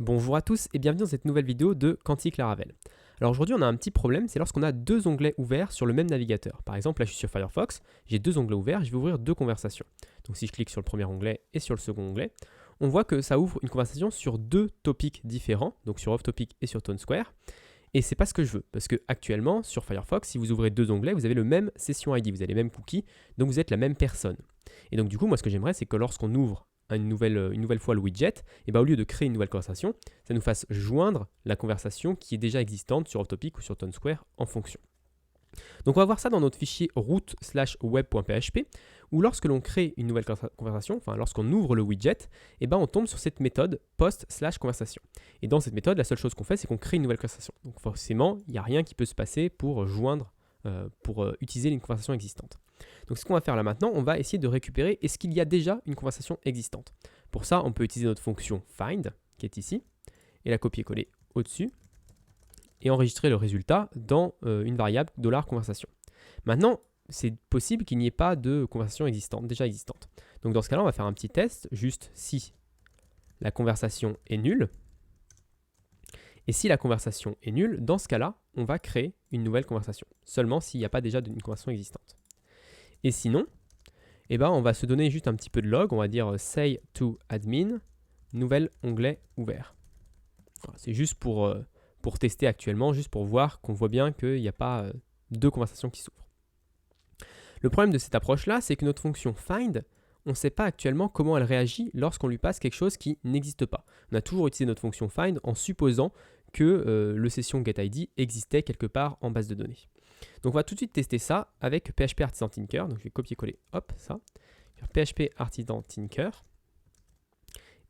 Bonjour à tous et bienvenue dans cette nouvelle vidéo de Quantique Laravel. Alors aujourd'hui on a un petit problème, c'est lorsqu'on a deux onglets ouverts sur le même navigateur. Par exemple là je suis sur Firefox, j'ai deux onglets ouverts, je vais ouvrir deux conversations. Donc si je clique sur le premier onglet et sur le second onglet, on voit que ça ouvre une conversation sur deux topics différents, donc sur Off-Topic et sur ToneSquare. Et c'est pas ce que je veux, parce que actuellement sur Firefox, si vous ouvrez deux onglets, vous avez le même session ID, vous avez les mêmes cookies, donc vous êtes la même personne. Et donc du coup moi ce que j'aimerais c'est que lorsqu'on ouvre une nouvelle fois le widget, et au lieu de créer une nouvelle conversation, ça nous fasse joindre la conversation qui est déjà existante sur Off-Topic ou sur ToneSquare en fonction. Donc on va voir ça dans notre fichier root/web.php, où lorsque l'on crée une nouvelle conversation, enfin lorsqu'on ouvre le widget, on tombe sur cette méthode post/conversation. Et dans cette méthode, la seule chose qu'on fait, c'est qu'on crée une nouvelle conversation. Donc forcément, il n'y a rien qui peut se passer pour joindre, utiliser une conversation existante. Donc ce qu'on va faire là maintenant, on va essayer de récupérer est-ce qu'il y a déjà une conversation existante. Pour ça, on peut utiliser notre fonction find, qui est ici, et la copier-coller au-dessus, et enregistrer le résultat dans une variable $conversation. Maintenant, c'est possible qu'il n'y ait pas de conversation déjà existante. Donc dans ce cas-là, on va faire un petit test, juste si la conversation est nulle. Et si la conversation est nulle, dans ce cas-là, on va créer une nouvelle conversation, seulement s'il n'y a pas déjà une conversation existante. Et sinon, on va se donner juste un petit peu de log, on va dire say to admin, nouvel onglet ouvert. Voilà, c'est juste pour tester actuellement, juste pour voir qu'on voit bien qu'il n'y a pas deux conversations qui s'ouvrent. Le problème de cette approche-là, c'est que notre fonction find, on ne sait pas actuellement comment elle réagit lorsqu'on lui passe quelque chose qui n'existe pas. On a toujours utilisé notre fonction find en supposant que le session getID existait quelque part en base de données. Donc on va tout de suite tester ça avec PHP Artisan Tinker. Donc je vais copier-coller, hop, ça. PHP Artisan Tinker.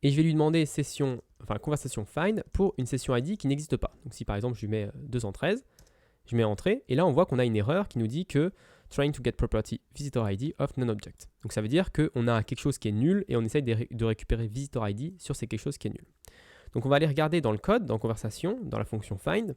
Et je vais lui demander conversation find pour une session ID qui n'existe pas. Donc si par exemple je lui mets 213, je mets entrée, et là on voit qu'on a une erreur qui nous dit que trying to get property visitor ID of non-object. Donc ça veut dire qu'on a quelque chose qui est nul et on essaye de récupérer visitor ID sur quelque chose qui est nul. Donc on va aller regarder dans le code, dans conversation, dans la fonction find,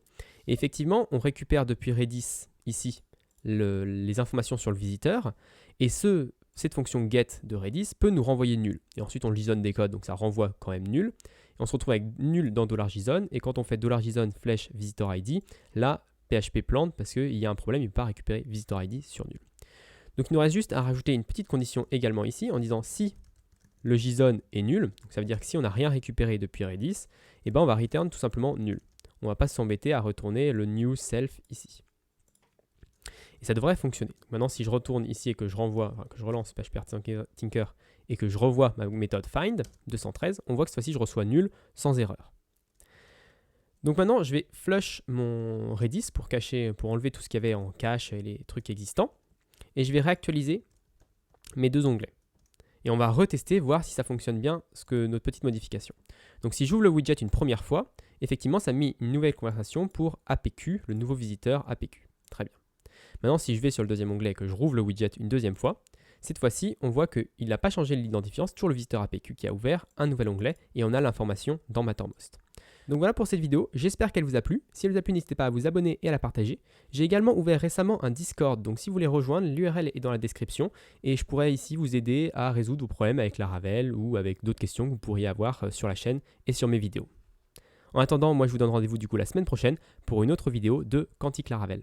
et effectivement on récupère depuis Redis ici les informations sur le visiteur, et cette fonction get de Redis peut nous renvoyer nul. Et ensuite on JSON des codes, donc ça renvoie quand même nul, et on se retrouve avec nul dans $JSON, et quand on fait $JSON flèche visitor ID, là PHP plante parce qu'il y a un problème, il ne peut pas récupérer visitor ID sur nul. Donc il nous reste juste à rajouter une petite condition également ici, en disant si le JSON est nul, donc ça veut dire que si on n'a rien récupéré depuis Redis, on va return tout simplement nul. On ne va pas s'embêter à retourner le new self ici. Et ça devrait fonctionner. Donc maintenant, si je retourne ici et que je relance PHP Artisan Tinker et que je revois ma méthode find 213, on voit que cette fois-ci je reçois nul sans erreur. Donc maintenant, je vais flush mon Redis pour enlever tout ce qu'il y avait en cache et les trucs existants, et je vais réactualiser mes deux onglets. Et on va retester, voir si ça fonctionne bien, notre petite modification. Donc si j'ouvre le widget une première fois, effectivement, ça a mis une nouvelle conversation pour APQ, le nouveau visiteur APQ. Très bien. Maintenant, si je vais sur le deuxième onglet et que je rouvre le widget une deuxième fois, cette fois-ci, on voit qu'il n'a pas changé l'identifiant, c'est toujours le visiteur APQ qui a ouvert un nouvel onglet et on a l'information dans Mattermost. Donc voilà pour cette vidéo, j'espère qu'elle vous a plu. Si elle vous a plu, n'hésitez pas à vous abonner et à la partager. J'ai également ouvert récemment un Discord, donc si vous voulez rejoindre, l'URL est dans la description et je pourrais ici vous aider à résoudre vos problèmes avec Laravel ou avec d'autres questions que vous pourriez avoir sur la chaîne et sur mes vidéos. En attendant, moi je vous donne rendez-vous du coup la semaine prochaine pour une autre vidéo de Quantique Laravel.